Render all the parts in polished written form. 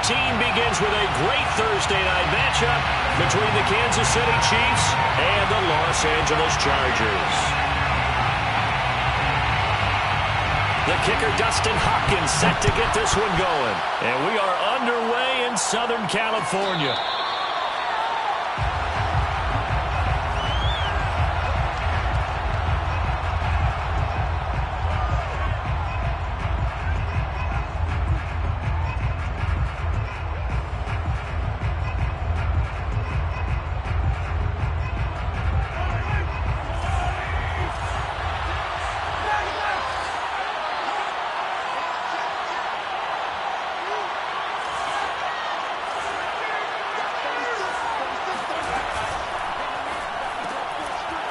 15 begins with a great Thursday night matchup between the Kansas City Chiefs and the Los Angeles Chargers. The kicker, Dustin Hopkins, set to get this one going. And we are underway in Southern California.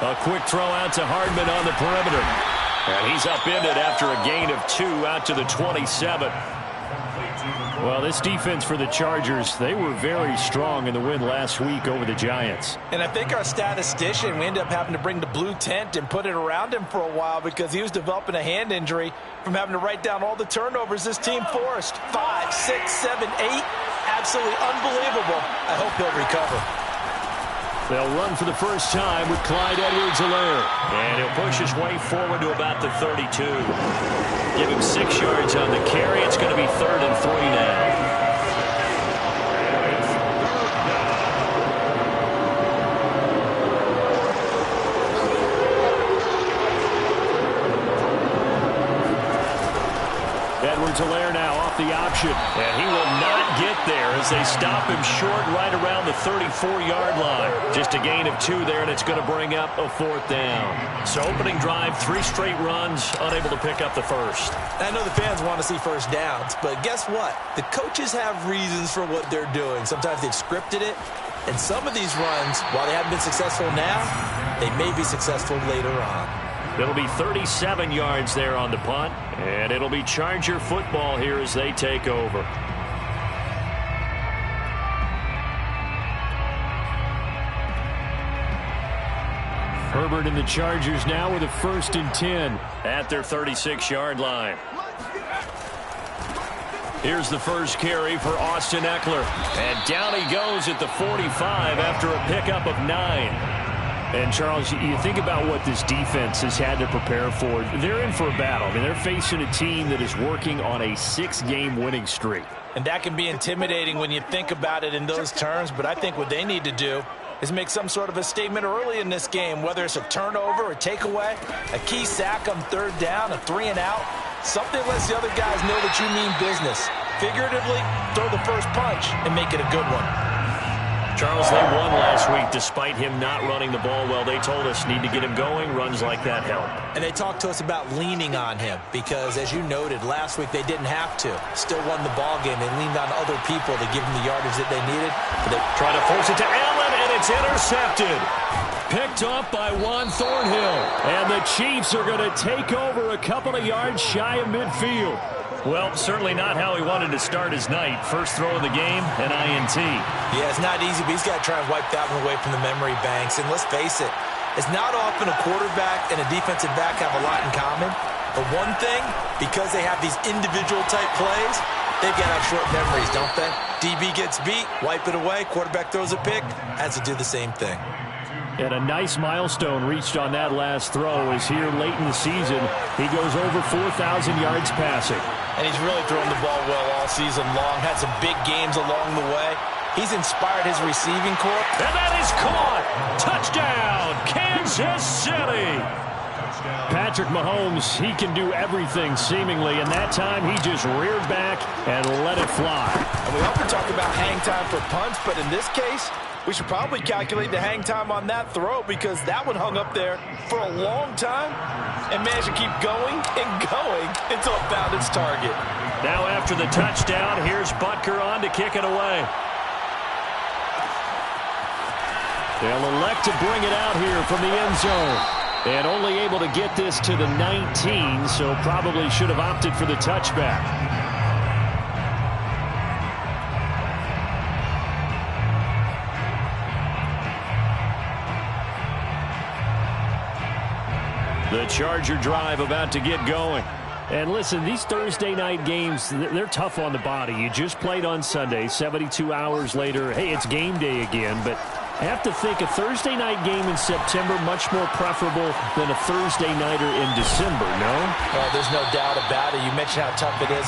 A quick throw out to Hardman on the perimeter. And he's upended after a gain of 2 out to the 27. Well, this defense for the Chargers, they were very strong in the win last week over the Giants. And I think our statistician, we ended up having to bring the blue tent and put it around him for a while because he was developing a hand injury from having to write down all the turnovers this team forced. 5, 6, 7, 8. Absolutely unbelievable. I hope he'll recover. They'll run for the first time with Clyde Edwards-Helaire. And he'll push his way forward to about the 32. Give him 6 yards on the carry. It's going to be 3rd and 3 now. Edwards-Helaire now off the option. And he will not get there as they stop him short right around the 34-yard line. Just a gain of 2 there, and it's going to bring up a 4th down. So opening drive, 3 straight runs, unable to pick up the first. I know the fans want to see first downs, but guess what? The coaches have reasons for what they're doing. Sometimes they've scripted it, and some of these runs, while they haven't been successful now, they may be successful later on. It'll be 37 yards there on the punt, and it'll be Charger football here as they take over. Herbert and the Chargers now with a 1st and 10 at their 36-yard line. Here's the first carry for Austin Ekeler. And down he goes at the 45 after a pickup of 9. And, Charles, you think about what this defense has had to prepare for. They're in for a battle. I mean, they're facing a team that is working on a 6-game winning streak. And that can be intimidating when you think about it in those terms. But I think what they need to do is make some sort of a statement early in this game, whether it's a turnover or takeaway, a key sack on 3rd down, a 3-and-out. Something lets the other guys know that you mean business. Figuratively, throw the first punch and make it a good one. Charles, they won last week despite him not running the ball well. They told us need to get him going. Runs like that help. And they talked to us about leaning on him because, as you noted, last week they didn't have to. Still won the ball game. They leaned on other people to give them the yardage that they needed. But they try to force it to Allen, and it's intercepted. Picked off by Juan Thornhill. And the Chiefs are going to take over a couple of yards shy of midfield. Well, certainly not how he wanted to start his night. First throw of the game, an INT. Yeah, it's not easy, but he's got to try and wipe that one away from the memory banks. And let's face it, it's not often a quarterback and a defensive back have a lot in common. But one thing, because they have these individual type plays, they've got to have short memories, don't they? DB gets beat, wipe it away, quarterback throws a pick, has to do the same thing. And a nice milestone reached on that last throw as here late in the season, he goes over 4,000 yards passing. And he's really thrown the ball well all season long, had some big games along the way. He's inspired his receiving corps. And that is caught. Touchdown, Kansas City. Patrick Mahomes, he can do everything seemingly, and that time he just reared back and let it fly. And we often talk about hang time for punts, but in this case, we should probably calculate the hang time on that throw because that one hung up there for a long time and managed to keep going and going until it found its target. Now after the touchdown, here's Butker on to kick it away. They'll elect to bring it out here from the end zone. And only able to get this to the 19, so probably should have opted for the touchback. The Charger drive about to get going. And listen, these Thursday night games, they're tough on the body. You just played on Sunday, 72 hours later, hey, it's game day again. But I have to think a Thursday night game in September much more preferable than a Thursday nighter in December, no? Well, there's no doubt about it. You mentioned how tough it is